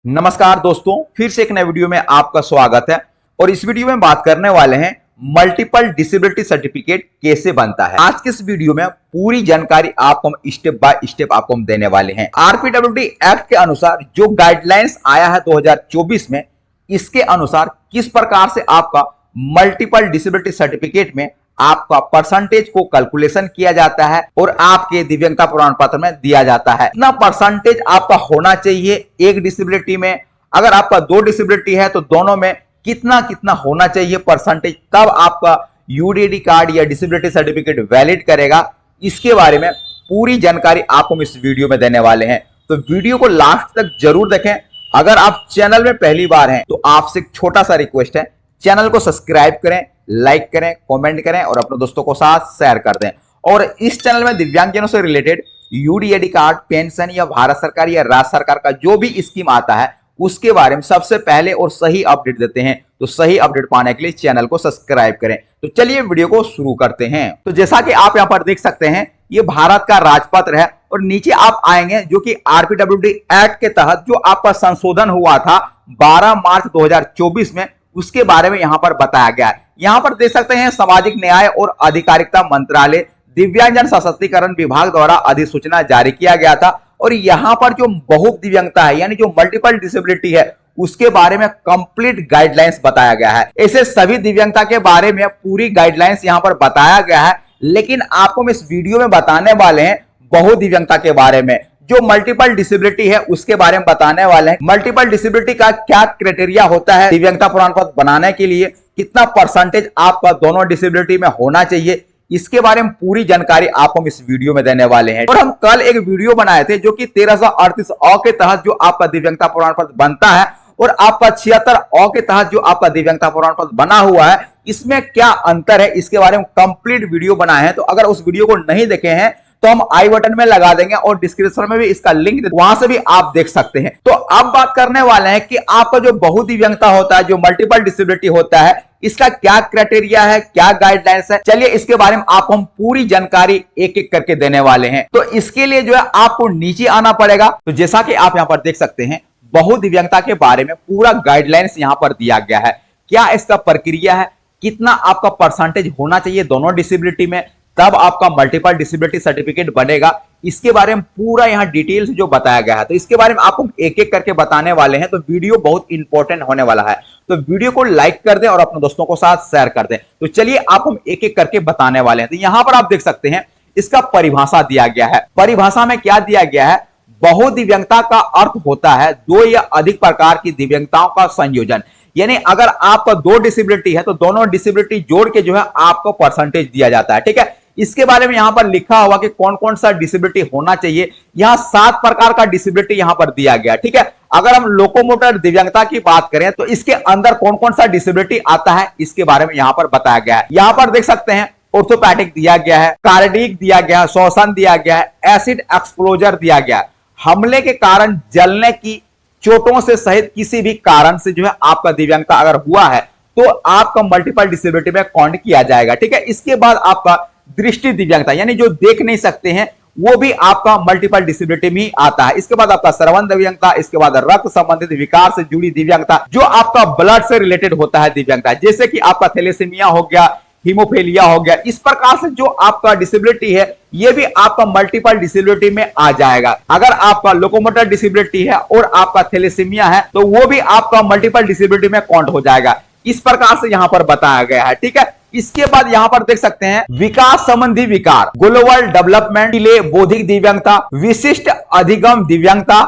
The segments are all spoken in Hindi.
नमस्कार दोस्तों, फिर से एक नए वीडियो में आपका स्वागत है। और इस वीडियो में बात करने वाले हैं मल्टीपल डिसेबिलिटी सर्टिफिकेट कैसे बनता है। आज के इस वीडियो में पूरी जानकारी आपको हम स्टेप बाय स्टेप आपको हम देने वाले हैं। आरपीडब्ल्यूडी एक्ट के अनुसार जो गाइडलाइंस आया है 2024 में, इसके अनुसार किस प्रकार से आपका मल्टीपल डिसेबिलिटी सर्टिफिकेट में आपका परसेंटेज को कैलकुलेशन किया जाता है और आपके दिव्यांगता प्रमाण पत्र में दिया जाता है। कितना परसेंटेज आपका होना चाहिए एक डिसेबिलिटी में, अगर आपका 2 डिसेबिलिटी है तो दोनों में कितना कितना होना चाहिए परसेंटेज, तब आपका यूडीडी कार्ड या डिसेबिलिटी सर्टिफिकेट वैलिड करेगा। इसके बारे में पूरी जानकारी आपको हम इस वीडियो में देने वाले हैं, तो वीडियो को लास्ट तक जरूर देखें। अगर आप चैनल में पहली बार हैं तो आपसे एक छोटा सा रिक्वेस्ट है, चैनल को सब्सक्राइब करें, लाइक करें, कमेंट करें और अपने दोस्तों को साथ शेयर कर दें। और इस चैनल में दिव्यांगजनों से रिलेटेड यूडीडी कार्ड, पेंशन या भारत सरकार या राज्य सरकार का जो भी स्कीम आता है उसके बारे में सबसे पहले और सही अपडेट देते हैं। तो सही अपडेट पाने के लिए चैनल को सब्सक्राइब करें। तो चलिए वीडियो को शुरू करते हैं। तो जैसा कि आप यहां पर देख सकते हैं, ये भारत का राजपत्र है और नीचे आप आएंगे जो कि आरपीडब्ल्यूडी एक्ट के तहत जो आपका संशोधन हुआ था 12 मार्च 2024 में, उसके बारे में यहां पर बताया गया है। यहां पर देख सकते हैं सामाजिक न्याय और अधिकारिता मंत्रालय दिव्यांगजन सशक्तिकरण विभाग द्वारा अधिसूचना जारी किया गया था। और यहां पर जो बहु दिव्यांगता है यानी जो मल्टीपल डिसेबिलिटी है उसके बारे में कंप्लीट गाइडलाइंस बताया गया है। ऐसे सभी दिव्यांगता के बारे में पूरी गाइडलाइंस यहां पर बताया गया है, लेकिन आपको हम इस वीडियो में बताने वाले हैं बहु दिव्यांगता के बारे में। जो मल्टीपल डिसेबिलिटी है उसके बारे में बताने वाले हैं। मल्टीपल डिसेबिलिटी का क्या क्राइटेरिया होता है दिव्यांगता प्रमाण पत्र बनाने के लिए, कितना परसेंटेज आपका दोनों डिसेबिलिटी में होना चाहिए, इसके बारे में पूरी जानकारी आपको हम इस वीडियो में देने वाले हैं। और हम कल एक वीडियो बनाए थे जो कि 1338 अ के तहत जो आपका दिव्यांगता प्रमाण पत्र बनता है और आपका 76 अ के तहत जो आपका दिव्यांगता प्रमाण पत्र बना हुआ है, इसमें क्या अंतर है, इसके बारे में कंप्लीट वीडियो बनाए हैं। तो अगर उस वीडियो को नहीं देखे हैं तो हम आई बटन में लगा देंगे और डिस्क्रिप्शन में भी इसका लिंक, वहां से भी आप देख सकते हैं। तो अब बात करने वाले हैं कि आपका जो बहु दिव्यांगता होता है, जो मल्टीपल डिसेबिलिटी होता है, इसका क्या क्राइटेरिया है, क्या गाइडलाइंस है। चलिए इसके बारे में आपको हम पूरी जानकारी एक एक करके देने वाले हैं। तो इसके लिए जो है आपको नीचे आना पड़ेगा। तो जैसा कि आप यहां पर देख सकते हैं, बहु दिव्यांगता के बारे में पूरा गाइडलाइंस यहां पर दिया गया है। क्या इसका प्रक्रिया है, कितना आपका परसेंटेज होना चाहिए दोनों डिसेबिलिटी में, तब आपका मल्टीपल डिसेबिलिटी सर्टिफिकेट बनेगा। इसके बारे में पूरा यहां डिटेल्स जो बताया गया है, तो इसके बारे में आपको एक एक करके बताने वाले हैं। तो वीडियो बहुत इंपॉर्टेंट होने वाला है, तो वीडियो को लाइक कर दें और अपने दोस्तों को साथ शेयर कर दें। तो चलिए आप हम एक एक करके बताने वाले हैं। तो यहां पर आप देख सकते हैं इसका परिभाषा दिया गया है। परिभाषा में क्या दिया गया है, बहु दिव्यांगता का अर्थ होता है 2 या अधिक प्रकार की दिव्यांगताओं का संयोजन। यानी अगर आपका 2 डिसेबिलिटी है तो दोनों डिसेबिलिटी जोड़ के जो है आपको परसेंटेज दिया जाता है। ठीक है, इसके बारे में यहां पर लिखा हुआ कि कौन कौन सा डिसेबिलिटी होना चाहिए। यहां 7 प्रकार का डिसेबिलिटी यहां पर दिया गया। ठीक है, अगर हम लोकोमोटर दिव्यांगता की बात करें तो इसके अंदर कौन कौन सा डिसेबिलिटी आता है इसके बारे में यहां पर बताया गया है। यहां पर देख सकते हैं ऑर्थोपैडिक दिया गया है, कार्डिक दिया गया है, श्वसन दिया गया है, एसिड एक्सपोजर दिया गया है, हमले के कारण जलने की चोटों से सहित किसी भी कारण से जो है आपका दिव्यांगता अगर हुआ है तो आपका मल्टीपल डिसेबिलिटी में काउंट किया जाएगा। ठीक है, इसके बाद आपका दृष्टि दिव्यांगता यानी जो देख नहीं सकते हैं वो भी आपका मल्टीपल डिसेबिलिटी में आता है। इसके बाद आपका श्रवण दिव्यांगता, इसके बाद रक्त संबंधित विकार से जुड़ी दिव्यांगता, जो आपका ब्लड से रिलेटेड होता है दिव्यांगता, जैसे कि आपका थैलेसीमिया हो गया, हीमोफीलिया हो गया। इस प्रकार से जो आपका डिसेबिलिटी है ये भी आपका मल्टीपल डिसेबिलिटी में आ जाएगा। अगर आपका लोकोमोटर डिसेबिलिटी है और आपका थैलेसीमिया है तो वो भी आपका मल्टीपल डिसेबिलिटी में काउंट हो जाएगा। इस प्रकार से यहां पर बताया गया है। ठीक है, इसके बाद यहां पर देख सकते हैं विकास संबंधी विकार, ग्लोबल डेवलपमेंट डिले, बौद्धिक दिव्यांगता, विशिष्ट अधिगम दिव्यांगता,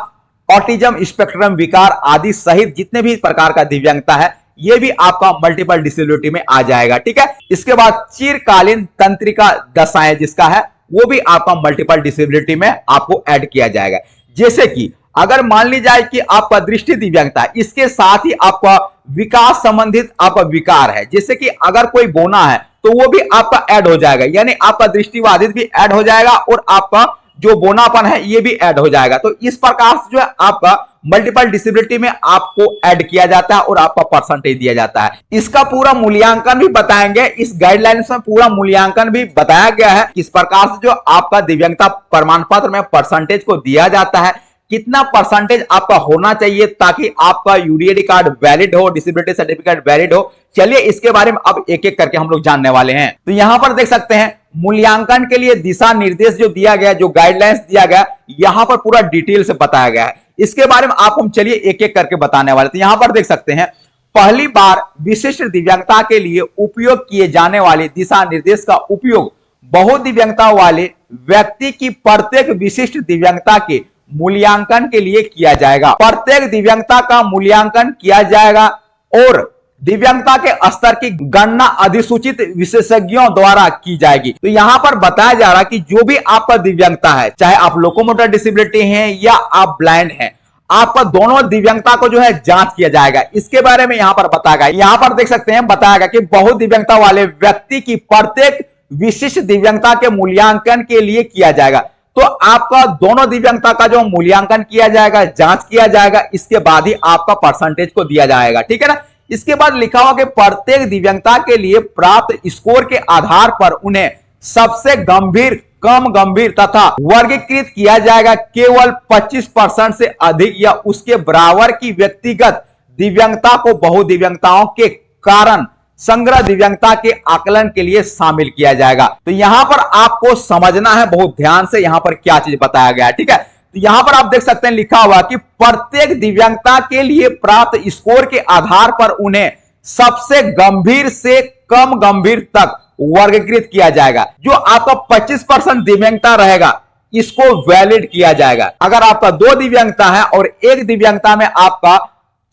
ऑटिज्म स्पेक्ट्रम विकार आदि सहित जितने भी प्रकार का दिव्यांगता है ये भी आपका मल्टीपल डिसेबिलिटी में आ जाएगा। ठीक है, इसके बाद चिरकालीन तंत्रिका दशाएं जिसका है वो भी आपका मल्टीपल डिसेबिलिटी में आपको ऐड किया जाएगा। जैसे कि अगर मान ली जाए कि आपका दृष्टि दिव्यांगता है, इसके साथ ही आपका विकास संबंधित आपका विकार है, जैसे कि अगर कोई बोना है तो वो भी आपका ऐड हो जाएगा, यानी आपका दृष्टिबाधित भी ऐड हो जाएगा और आपका जो बोनापन है ये भी ऐड हो जाएगा। तो इस प्रकार से जो है आपका मल्टीपल डिसेबिलिटी में आपको ऐड किया जाता है और आपका परसेंटेज दिया जाता है। इसका पूरा मूल्यांकन भी बताएंगे, इस गाइडलाइंस में पूरा मूल्यांकन भी बताया गया है किस प्रकार से जो आपका दिव्यांगता प्रमाण पत्र में परसेंटेज को दिया जाता है, कितना परसेंटेज आपका होना चाहिए ताकि आपका यूडीएडी कार्ड वैलिड हो, डिसेबिलिटी सर्टिफिकेट वैलिड हो। चलिए इसके बारे में अब एक एक करके हम लोग जानने वाले हैं। तो यहां पर देख सकते हैं मूल्यांकन के लिए दिशा निर्देश जो दिया गया, जो गाइडलाइंस दिया गया, यहां पर पूरा डिटेल से बताया गया है। इसके बारे में आपको हम चलिए एक एक करके बताने वाले। तो यहां पर देख सकते हैं पहली बार विशिष्ट दिव्यांगता के लिए उपयोग किए जाने वाले दिशा निर्देश का उपयोग बहुदिव्यांगता वाले व्यक्ति की प्रत्येक विशिष्ट दिव्यांगता के मूल्यांकन के लिए किया जाएगा। प्रत्येक दिव्यांगता का मूल्यांकन किया जाएगा और दिव्यांगता के स्तर की गणना अधिसूचित विशेषज्ञों द्वारा की जाएगी। तो यहां पर बताया जा रहा है कि जो भी आपका दिव्यांगता है, चाहे आप लोकोमोटर डिसेबिलिटी हैं या आप ब्लाइंड हैं, आपका दोनों दिव्यांगता को जो है जांच किया जाएगा। इसके बारे में यहां पर बताया गया, यहां पर देख सकते हैं बताया गया कि बहुदिव्यांगता वाले व्यक्ति की प्रत्येक विशिष्ट दिव्यांगता के मूल्यांकन के लिए किया जाएगा। तो आपका दोनों दिव्यांगता का जो मूल्यांकन किया जाएगा, जांच किया जाएगा, इसके बाद ही आपका परसेंटेज को दिया जाएगा। ठीक है ना। इसके बाद लिखा हुआ कि प्रत्येक दिव्यांगता के लिए प्राप्त स्कोर के आधार पर उन्हें सबसे गंभीर, कम गंभीर तथा वर्गीकृत किया जाएगा। केवल 25% से अधिक या उसके बराबर की व्यक्तिगत दिव्यांगता को बहुदिव्यांगताओं के कारण संग्रह दिव्यांगता के आकलन के लिए शामिल किया जाएगा। तो यहां पर आपको समझना है बहुत ध्यान से यहां पर क्या चीज बताया गया है। ठीक है। तो यहां पर आप देख सकते हैं लिखा हुआ कि प्रत्येक दिव्यांगता के लिए प्राप्त स्कोर के आधार पर उन्हें सबसे गंभीर से कम गंभीर तक वर्गीकृत किया जाएगा। जो आपका 25% दिव्यांगता रहेगा, इसको वैलिड किया जाएगा। अगर आपका 2 दिव्यांगता है और एक दिव्यांगता में आपका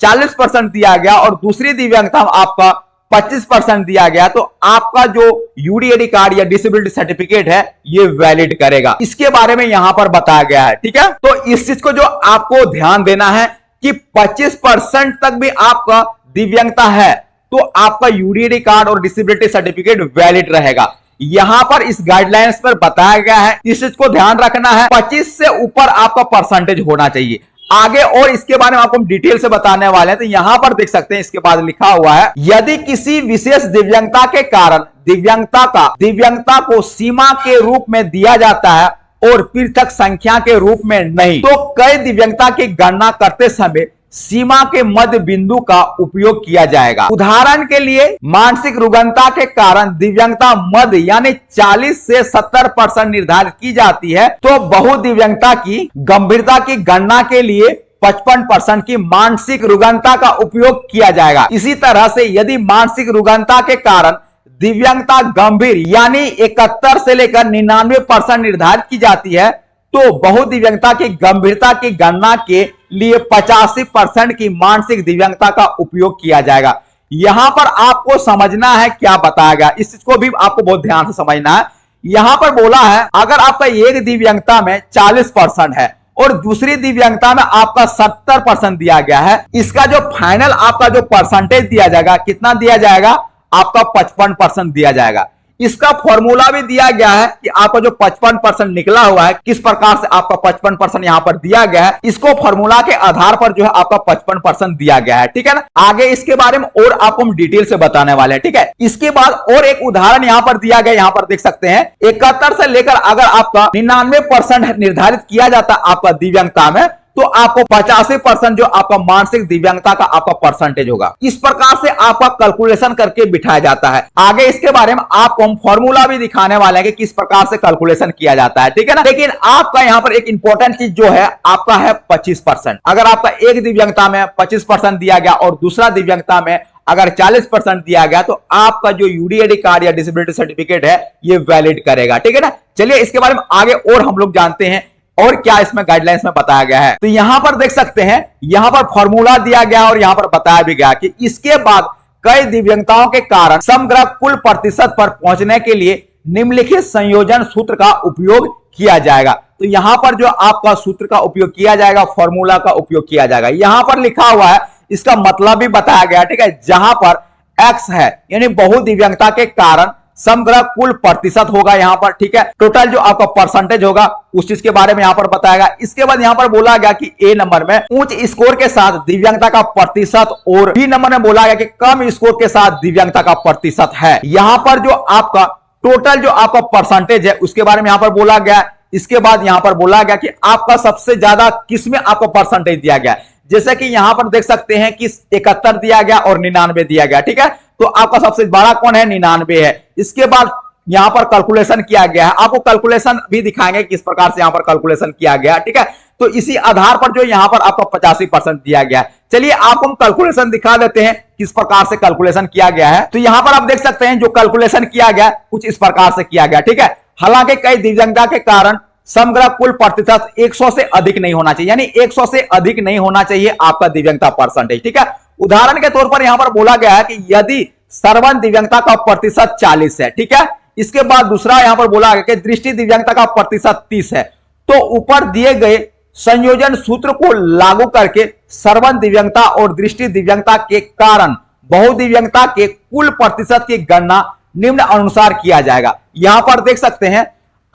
40% दिया गया और दूसरी दिव्यांगता में आपका 25% दिया गया, तो आपका जो यूडीएडी कार्ड या डिसेबिलिटी सर्टिफिकेट है ये वैलिड करेगा। इसके बारे में यहां पर बताया गया है। ठीक है। तो इस चीज को जो आपको ध्यान देना है कि 25% तक भी आपका दिव्यांगता है तो आपका यूडीएडी कार्ड और डिसेबिलिटी सर्टिफिकेट वैलिड रहेगा। यहां पर इस गाइडलाइंस पर बताया गया है, इस चीज को ध्यान रखना है। 25 से ऊपर आपका परसेंटेज होना चाहिए। आगे और इसके बारे में आपको हम डिटेल से बताने वाले हैं। तो यहां पर देख सकते हैं इसके बाद लिखा हुआ है, यदि किसी विशेष दिव्यांगता के कारण दिव्यांगता को सीमा के रूप में दिया जाता है और पृथक संख्या के रूप में नहीं, तो कई दिव्यांगता की गणना करते समय सीमा के मध्य बिंदु का उपयोग किया जाएगा। उदाहरण के लिए मानसिक रुग्णता के कारण दिव्यांगता मध्य यानी 40 से 70% निर्धारित की जाती है, तो बहुदिव्यांगता की गंभीरता की गणना के लिए 55% की मानसिक रुग्णता का उपयोग किया जाएगा। इसी तरह से यदि मानसिक रुग्णता के कारण दिव्यांगता गंभीर यानी 71 से लेकर 99% निर्धारित की जाती है, तो बहुदिव्यांगता की गंभीरता की गणना के लिए 85% की मानसिक दिव्यांगता का उपयोग किया जाएगा। यहां पर आपको समझना है क्या बताया गया, इस चीज को भी आपको बहुत ध्यान से समझना है। यहां पर बोला है अगर आपका एक दिव्यांगता में 40% है और दूसरी दिव्यांगता में आपका 70% दिया गया है, इसका जो फाइनल आपका जो परसेंटेज दिया जाएगा, कितना दिया जाएगा, आपका 55% दिया जाएगा। इसका फॉर्मूला भी दिया गया है कि आपका जो 55% निकला हुआ है, किस प्रकार से आपका 55% यहां पर दिया गया है, इसको फॉर्मूला के आधार पर जो है आपका 55% दिया गया है। ठीक है ना। आगे इसके बारे में और आपको हम डिटेल से बताने वाले हैं। ठीक है। इसके बाद और एक उदाहरण यहां पर दिया गया, यहां पर देख सकते हैं 71 से लेकर अगर आपका 99% निर्धारित किया जाता है आपका दिव्यांगता में, तो आपको 85% जो आपका मानसिक दिव्यांगता का आपका परसेंटेज होगा। इस प्रकार से आपका कैलकुलेशन करके बिठाया जाता है। आगे इसके बारे में आपको हम फॉर्मूला भी दिखाने वाले हैं कि किस प्रकार से कैलकुलेशन किया जाता है। ठीक है ना। लेकिन आपका यहां पर एक इंपॉर्टेंट चीज जो है आपका है 25%। अगर आपका एक दिव्यांगता में 25% दिया गया और दूसरा दिव्यांगता में अगर 40% दिया गया, तो आपका जो यूडीएडी कार्ड या डिसेबिलिटी सर्टिफिकेट है ये वैलिड करेगा। ठीक है ना। चलिए इसके बारे में आगे और हम लोग जानते हैं और क्या इसमें गाइडलाइंस में बताया गया है। तो यहां पर देख सकते हैं, यहां पर फॉर्मूला दिया गया और यहां पर बताया भी गया कि इसके बाद कई दिव्यांगताओं के कारण समग्र कुल प्रतिशत पर पहुंचने के लिए निम्नलिखित संयोजन सूत्र का उपयोग किया जाएगा। तो यहां पर जो आपका सूत्र का उपयोग किया जाएगा, फॉर्मूला का उपयोग किया जाएगा, यहां पर लिखा हुआ है, इसका मतलब भी बताया गया। ठीक है। जहां पर एक्स है यानी बहुदिव्यांगता के कारण समग्र कुल प्रतिशत होगा यहां पर। ठीक है। टोटल जो आपका परसेंटेज होगा उस चीज के बारे में यहां पर बताएगा। इसके बाद यहां पर बोला गया कि ए नंबर में उच्च स्कोर के साथ दिव्यांगता का प्रतिशत और बी नंबर में बोला गया कि कम स्कोर के साथ दिव्यांगता का प्रतिशत है। यहां पर जो आपका टोटल जो आपका परसेंटेज है उसके बारे में यहां पर बोला गया इसके बाद यहां पर बोला गया कि आपका सबसे ज्यादा किसमें आपको परसेंटेज दिया गया। जैसे कि यहां पर देख सकते हैं कि 71 दिया गया और 99 दिया गया, ठीक है। तो आपका सबसे बड़ा कौन है, 99 है। इसके बाद यहां पर कैलकुलेशन किया गया है, आपको कैलकुलेशन भी दिखाएंगे किस प्रकार से यहां पर कैलकुलेशन किया गया, ठीक है। तो इसी आधार पर जो यहां पर आपका 85% दिया गया है। चलिए आपको हम कैलकुलेशन दिखा देते हैं किस प्रकार से कैलकुलेशन किया गया है। तो यहां पर आप देख सकते हैं जो कैलकुलेशन किया गया कुछ इस प्रकार से किया गया, ठीक है। हालांकि कई दिव्यांगता के कारण समग्र कुल प्रतिशत 100 से अधिक नहीं होना चाहिए, यानी 100 से अधिक नहीं होना चाहिए आपका दिव्यांगता परसेंटेज, ठीक है। उदाहरण के तौर पर यहां पर बोला गया है कि यदि सर्वन दिव्यांगता का प्रतिशत 40 है, ठीक है। इसके बाद दूसरा यहां पर बोला गया कि दृष्टि दिव्यांगता का प्रतिशत 30 है। तो ऊपर दिए गए संयोजन सूत्र को लागू करके सर्वन दिव्यांगता और दृष्टि दिव्यांगता के कारण बहुदिव्यांगता के कुल प्रतिशत की गणना निम्न अनुसार किया जाएगा। यहां पर देख सकते हैं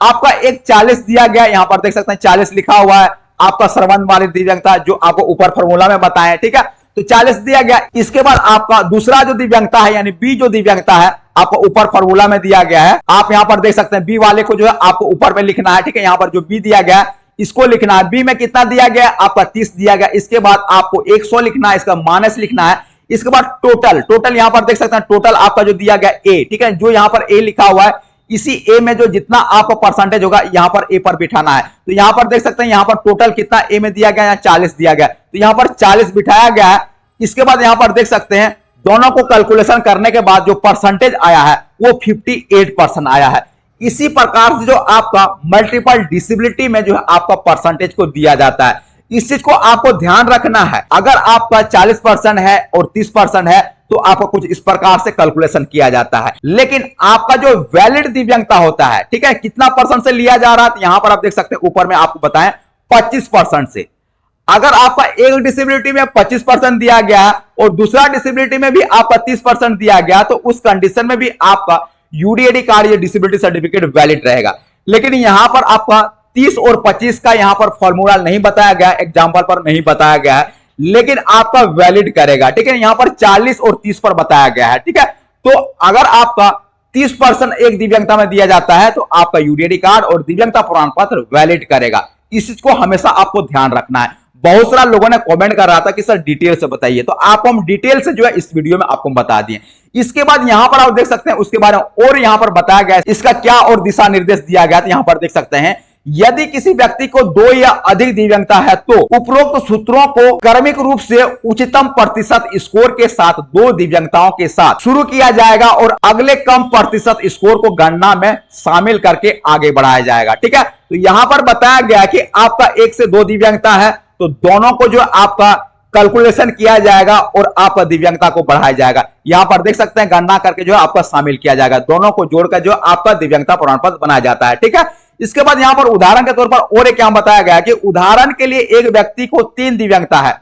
आपका एक 40 दिया गया, यहां पर देख सकते हैं 40 लिखा हुआ है आपका सर्वन वाली दिव्यांगता, जो आपको ऊपर फॉर्मूला में बताया है, ठीक है। तो 40 दिया गया। इसके बाद आपका दूसरा जो दिव्यांगता है यानी बी जो दिव्यांगता है आपको ऊपर फॉर्मूला में दिया गया है। आप यहां पर देख सकते हैं बी वाले को जो है आपको ऊपर में लिखना है, ठीक है। यहां पर जो बी दिया गया है इसको लिखना है। बी में कितना दिया गया, आपका 30 दिया गया। इसके बाद आपको 100 लिखना है, इसका माइनस लिखना है। इसके बाद टोटल यहां पर देख सकते हैं टोटल आपका जो दिया गया ए, ठीक है। जो यहां पर ए लिखा हुआ है इसी ए में जो जितना आपका परसेंटेज होगा यहां पर ए पर बिठाना है। तो यहां पर देख सकते हैं यहां पर टोटल कितना ए में दिया गया, यहां 40 दिया गया, तो यहां पर 40 बिठाया गया है। इसके बाद यहां पर देख सकते हैं दोनों को कैलकुलेशन करने के बाद जो परसेंटेज आया है वो 58% आया है। इसी प्रकार से जो आपका मल्टीपल डिसेबिलिटी में जो है आपका परसेंटेज को दिया जाता है, इस चीज को आपको ध्यान रखना है। अगर आपका 40% है और 30% है तो आपको कुछ इस प्रकार से कैलकुलेशन किया जाता है। लेकिन आपका जो वैलिड दिव्यांगता होता है, ठीक है, कितना परसेंट से लिया जा रहा है, यहां पर आप देख सकते हैं ऊपर में आपको बताएं 25% से। अगर आपका एक डिसेबिलिटी में 25% दिया गया और दूसरा डिसेबिलिटी में भी आपका 30% दिया गया तो उस कंडीशन में भी आपका यूडीएडी कार्ड या डिसेबिलिटी सर्टिफिकेट वैलिड रहेगा। लेकिन यहां पर आपका 30 और 25 का यहां पर फॉर्मूला नहीं बताया गया, एग्जांपल पर नहीं बताया गया है, लेकिन आपका वैलिड करेगा, ठीक है। यहां पर 40 और 30 पर बताया गया है, ठीक है। तो अगर आपका 30% एक दिव्यांगता में दिया जाता है तो आपका यूडीएडी कार्ड और दिव्यांगता प्रमाण पत्र वैलिड करेगा। इस चीज को हमेशा आपको ध्यान रखना है। बहुत सारा लोगों ने कमेंट कर रहा था कि सर डिटेल से बताइए, तो आपको हम डिटेल से जो है इस वीडियो में आपको बता दिए। इसके बाद यहां पर आप देख सकते हैं उसके बारे में और यहां पर बताया गया है इसका क्या और दिशा निर्देश दिया गया। तो यहां पर देख सकते हैं यदि किसी व्यक्ति को 2 या अधिक दिव्यांगता है तो उपरोक्त सूत्रों को क्रमिक रूप से उच्चतम प्रतिशत स्कोर के साथ 2 दिव्यांगताओं के साथ शुरू किया जाएगा और अगले कम प्रतिशत स्कोर को गणना में शामिल करके आगे बढ़ाया जाएगा, ठीक है। तो यहां पर बताया गया कि आपका 1 से 2 दिव्यांगता है तो दोनों को जो आपका कैलकुलेशन किया जाएगा और आपका दिव्यांगता को बढ़ाया जाएगा। यहां पर देख सकते हैं गणना करके जो है आपका शामिल किया जाएगा, दोनों को जोड़कर जो आपका दिव्यांगता प्रमाण पत्र बनाया जाता है, ठीक है। इसके बाद यहां पर उदाहरण के तौर पर और एक क्या बताया गया कि उदाहरण के लिए एक व्यक्ति को 3 दिव्यांगता है।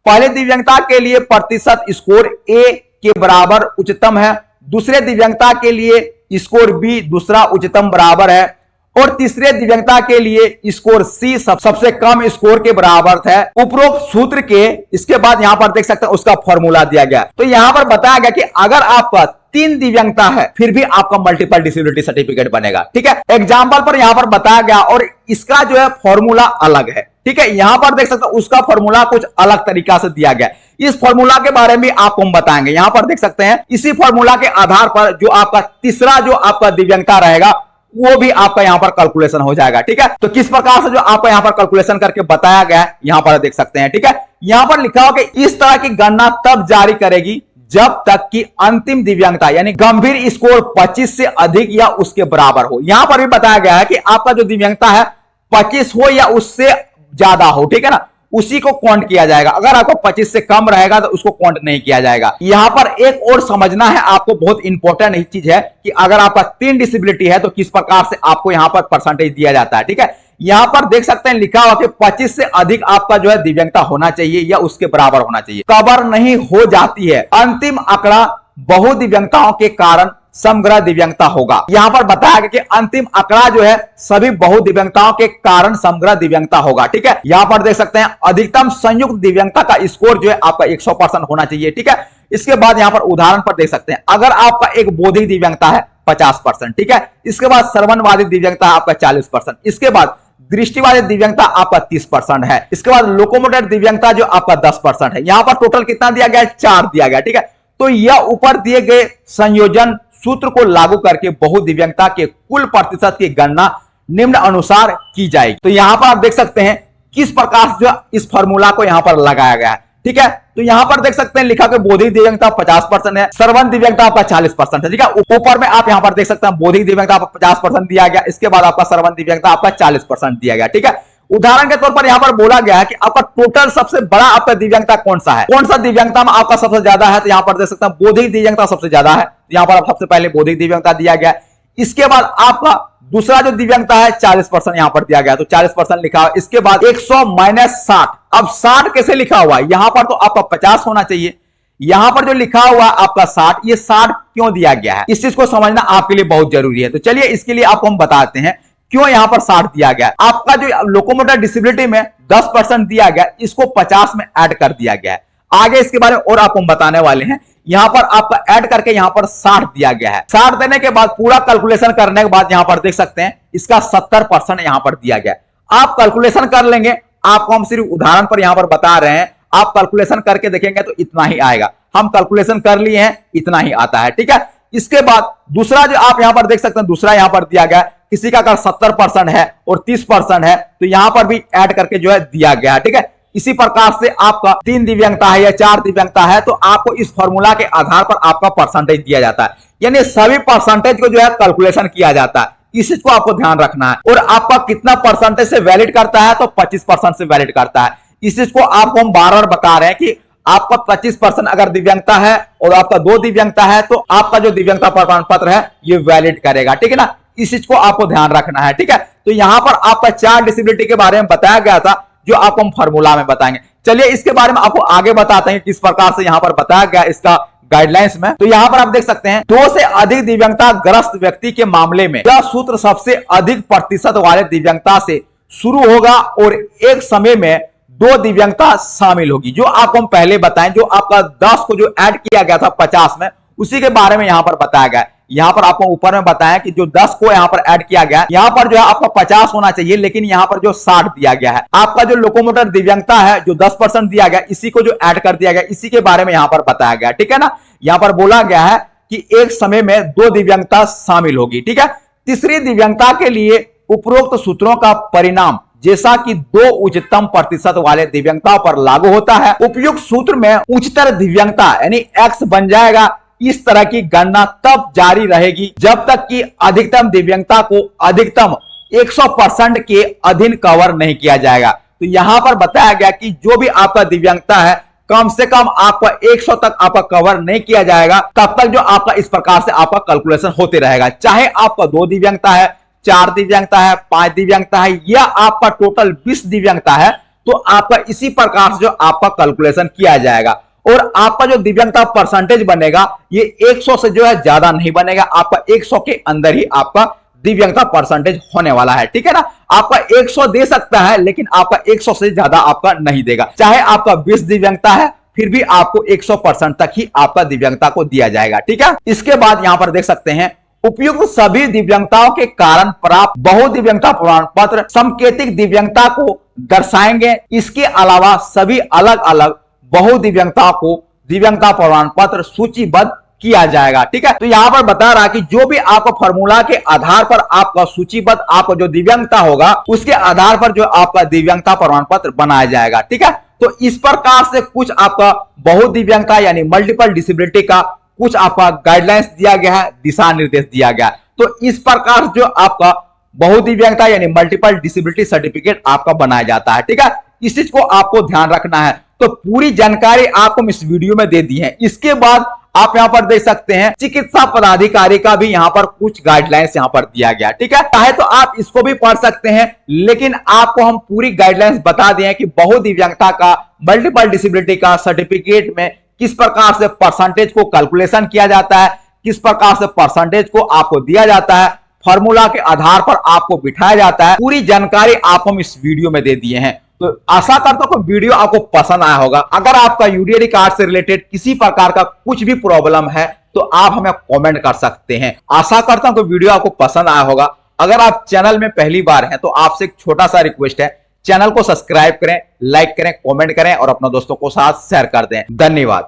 पहले दिव्यांगता के लिए प्रतिशत स्कोर ए के बराबर उच्चतम है, दूसरे दिव्यांगता के लिए स्कोर बी दूसरा उच्चतम बराबर है और तीसरे दिव्यांगता के लिए स्कोर सी सबसे कम स्कोर के बराबर है। उपरोक्त सूत्र के इसके बाद यहां पर देख सकते हैं उसका फॉर्मूला दिया गया। तो यहां पर बताया गया कि अगर आपका 3 दिव्यांगता है फिर भी आपका मल्टीपल डिसेबिलिटी सर्टिफिकेट बनेगा, ठीक है। एग्जाम्पल पर यहां पर बताया गया और इसका जो है फॉर्मूला अलग है, ठीक है। यहां पर देख सकते हैं उसका फॉर्मूला कुछ अलग तरीका से दिया गया। इस फॉर्मूला के बारे में आपको हम बताएंगे। यहां पर देख सकते हैं इसी फॉर्मूला के आधार पर जो आपका तीसरा जो आपका दिव्यांगता रहेगा वो भी आपका यहां पर कैलकुलेशन हो जाएगा, ठीक है। तो किस प्रकार से जो आपको यहां पर कैलकुलेशन करके बताया गया है यहां पर देख सकते हैं, ठीक है। यहां पर लिखा हो कि इस तरह की गणना तब जारी करेगी जब तक कि अंतिम दिव्यांगता यानी गंभीर स्कोर 25 से अधिक या उसके बराबर हो। यहां पर भी बताया गया है कि आपका जो दिव्यांगता है 25 हो या उससे ज्यादा हो, ठीक है ना, उसी को काउंट किया जाएगा। अगर आपको 25 से कम रहेगा तो उसको काउंट नहीं किया जाएगा। यहां पर एक और समझना है आपको, बहुत इंपॉर्टेंट चीज है कि अगर आपका 3 डिसेबिलिटी है तो किस प्रकार से आपको यहां पर परसेंटेज दिया जाता है, ठीक है। यहां पर देख सकते हैं लिखा हुआ कि 25 से अधिक आपका जो है दिव्यांगता होना चाहिए या उसके बराबर होना चाहिए। कवर नहीं हो जाती है अंतिम आंकड़ा बहुदिव्यांगताओं के कारण समग्र दिव्यांगता होगा। यहां पर बताया गया कि अंतिम आंकड़ा जो है सभी बहुदिव्यांगताओं के कारण समग्र दिव्यांगता होगा, ठीक है। यहां पर देख सकते हैं अधिकतम संयुक्त दिव्यांगता का स्कोर जो है आपका 100% होना चाहिए, ठीक है। इसके बाद यहां पर उदाहरण पर देख सकते हैं अगर आपका एक बौद्धिक दिव्यांगता है 50%, ठीक है। इसके बाद श्रवणवादी दिव्यांगता है आपका 40%, इसके बाद दृष्टिवादी दिव्यांगता आपका 30% है। इसके बाद लोकोमोटर दिव्यांगता जो आपका 10% है। यहां पर टोटल कितना दिया गया है? 4 दिया गया। ठीक है, तो यह ऊपर दिए गए संयोजन सूत्र को लागू करके बहुदिव्यांगता के कुल प्रतिशत की गणना निम्न अनुसार की जाएगी। तो यहां पर आप देख सकते हैं किस प्रकार से जो इस फॉर्मूला को यहां पर लगाया गया है। ठीक है, तो यहां पर देख सकते हैं लिखा कि बौद्धिक दिव्यांगता 50% है, श्रवण दिव्यांगता आपका 40% है। ठीक है, ऊपर में आप यहां पर देख सकते हैं बौद्धिक दिव्यांगता आपका 50% दिया गया, इसके बाद आपका श्रवण दिव्यांगता आपका 40% दिया गया। ठीक है, उदाहरण के तौर पर यहां पर बोला गया है कि आपका टोटल सबसे बड़ा आपका दिव्यांगता कौन सा है, कौन सा दिव्यांगता में आपका सबसे ज्यादा है। तो यहां पर देख सकते हैं बौद्धिक दिव्यांगता सबसे ज्यादा है, यहां पर सबसे पहले बौद्धिक दिव्यांगता दिया गया। इसके बाद आपका दूसरा जो दिव्यांगता है 40% यहां पर दिया गया, तो 40% लिखा हुआ। इसके बाद 100 - 60, अब 60 कैसे लिखा हुआ है? यहां पर तो आपका 50 होना चाहिए, यहां पर जो लिखा हुआ आपका 60, ये 60 क्यों दिया गया है, इस चीज को समझना आपके लिए बहुत जरूरी है। तो चलिए इसके लिए आपको हम बताते हैं क्यों यहां पर 60 दिया गया। आपका जो लोकोमोटर डिसेबिलिटी में 10% दिया गया, इसको 50 में ऐड कर दिया गया है। आगे इसके बारे में और आपको हम बताने वाले हैं। यहां पर आपका ऐड करके यहां पर 60 दिया गया है। 60 देने के बाद पूरा कैलकुलेशन करने के बाद यहां पर देख सकते हैं इसका 70% यहां पर दिया गया। आप कैलकुलेशन कर लेंगे, आपको हम सिर्फ उदाहरण पर यहां पर बता रहे हैं, आप कैलकुलेशन करके देखेंगे तो इतना ही आएगा। हम कैलकुलेशन कर लिए हैं, इतना ही आता है। ठीक है, इसके बाद दूसरा जो आप यहां पर देख सकते हैं, दूसरा यहां पर दिया गया, किसी का अगर 70% है और 30% है तो यहां पर भी ऐड करके जो है दिया गया है। ठीक है, इसी प्रकार से आपका 3 दिव्यांगता है या 4 दिव्यांगता है तो आपको इस फॉर्मूला के आधार पर आपका परसेंटेज दिया जाता है, यानी सभी परसेंटेज को जो है कैलकुलेशन किया जाता है। इस चीज को आपको ध्यान रखना है। और आपका कितना परसेंटेज से वैलिड करता है? तो 25% से वैलिड करता है। इस चीज को आपको हम बार बार बता रहे हैं कि आपका 25% अगर दिव्यांगता है और आपका 2 दिव्यांगता है तो आपका जो दिव्यांगता प्रमाण पत्र है ये वैलिड करेगा। ठीक है ना, इस चीज को आपको ध्यान रखना है। ठीक है, तो यहां पर आपका 4 डिसेबिलिटी के बारे में बताया गया था जो आपको हम फॉर्मूला में बताएंगे। चलिए इसके बारे में आपको आगे बताते हैं किस प्रकार से यहां पर बताया गया इसका गाइडलाइंस में। तो यहां पर आप देख सकते हैं 2 से अधिक दिव्यांगता ग्रस्त व्यक्ति के मामले में यह सूत्र सबसे अधिक प्रतिशत वाले दिव्यांगता से शुरू होगा और एक समय में 2 दिव्यांगता शामिल होगी। जो आपको हम पहले बताएं, जो आपका 10 को जो ऐड किया गया था 50 में, उसी के बारे में यहां पर बताया गया। यहां पर आपको ऊपर में बताया कि जो 10 को यहां पर ऐड किया गया, यहां पर जो है आपका 50 होना चाहिए, लेकिन यहां पर जो 60 दिया गया है। आपका जो लोकोमोटर दिव्यांगता है जो 10% दिया गया, इसी को जो ऐड कर दिया गया, इसी के बारे में यहां पर बताया गया। ठीक है ना, यहां पर बोला गया है कि एक समय में 2 दिव्यांगता शामिल होगी। ठीक है, तीसरी दिव्यांगता के लिए उपरोक्त सूत्रों का परिणाम जैसा कि 2 उच्चतम प्रतिशत वाले दिव्यांगता पर लागू होता है। उपयुक्त सूत्र में उच्चतर दिव्यांगता यानी X बन जाएगा। इस तरह की गणना तब जारी रहेगी जब तक कि अधिकतम दिव्यांगता को अधिकतम 100% के अधीन कवर नहीं किया जाएगा। तो यहां पर बताया गया कि जो भी आपका दिव्यांगता है कम से कम आपका 100 तक आपका कवर नहीं किया जाएगा, तब तक जो आपका इस प्रकार से आपका कैलकुलेशन होते रहेगा। चाहे आपका 2 दिव्यांगता है, 4 दिव्यांगता है, 5 दिव्यांगता है या आपका टोटल 20 दिव्यांगता है, तो आपका इसी प्रकार से जो आपका कैलकुलेशन किया जाएगा। और आपका जो दिव्यांगता परसेंटेज बनेगा ये 100 से जो है ज्यादा नहीं बनेगा, आपका 100 के अंदर ही आपका दिव्यांगता परसेंटेज होने वाला है। ठीक है ना, आपका 100 दे सकता है लेकिन आपका 100 से ज्यादा आपका नहीं देगा। चाहे आपका 20 दिव्यांगता है फिर भी आपको 100% तक ही आपका दिव्यांगता को दिया जाएगा। ठीक है, इसके बाद यहां पर देख सकते हैं उपयुक्त सभी दिव्यांगताओं के कारण प्राप्त बहुदिव्यांगता प्रमाण पत्र सांकेतिक दिव्यांगता को दर्शाएंगे। इसके अलावा सभी अलग अलग बहुदिव्यांगता को दिव्यांगता प्रमाण पत्र सूचीबद्ध किया जाएगा। ठीक है, तो यहां पर बता रहा कि जो भी आपका फॉर्मूला के आधार पर आपका सूचीबद्ध आपका जो दिव्यांगता होगा उसके आधार पर जो आपका दिव्यांगता प्रमाण पत्र बनाया जाएगा। ठीक है, तो इस प्रकार से कुछ आपका बहुदिव्यांगता यानी मल्टीपल डिसेबिलिटी का कुछ आपका गाइडलाइंस दिया गया है, दिशा निर्देश दिया गया। तो इस प्रकार जो आपका बहुदिव्यांगता यानी मल्टीपल डिसेबिलिटी सर्टिफिकेट आपका बनाया जाता है। ठीक है, इस चीज को आपको ध्यान रखना है। तो पूरी जानकारी आपको इस वीडियो में दे दी है। इसके बाद आप यहां पर देख सकते हैं चिकित्सा पदाधिकारी का भी यहां पर कुछ गाइडलाइंस यहां पर दिया गया। ठीक है, चाहे तो आप इसको भी पढ़ सकते हैं, लेकिन आपको हम पूरी गाइडलाइंस बता दें कि बहुदिव्यांगता का मल्टीपल डिसेबिलिटी का सर्टिफिकेट में किस प्रकार से परसेंटेज को कैलकुलेशन किया जाता है, किस प्रकार से परसेंटेज को आपको दिया जाता है, फॉर्मूला के आधार पर आपको बिठाया जाता है। पूरी जानकारी आपको हम इस वीडियो में दे दिए हैं। तो आशा करता हूं कि वीडियो आपको पसंद आया होगा। अगर आपका यूडीआई कार्ड से रिलेटेड किसी प्रकार का कुछ भी प्रॉब्लम है तो आप हमें कमेंट कर सकते हैं। आशा करता हूं कि वीडियो आपको पसंद आया होगा। अगर आप चैनल में पहली बार हैं तो आपसे एक छोटा सा रिक्वेस्ट है, चैनल को सब्सक्राइब करें, लाइक करें, कमेंट करें और अपने दोस्तों को साथ शेयर कर दें। धन्यवाद।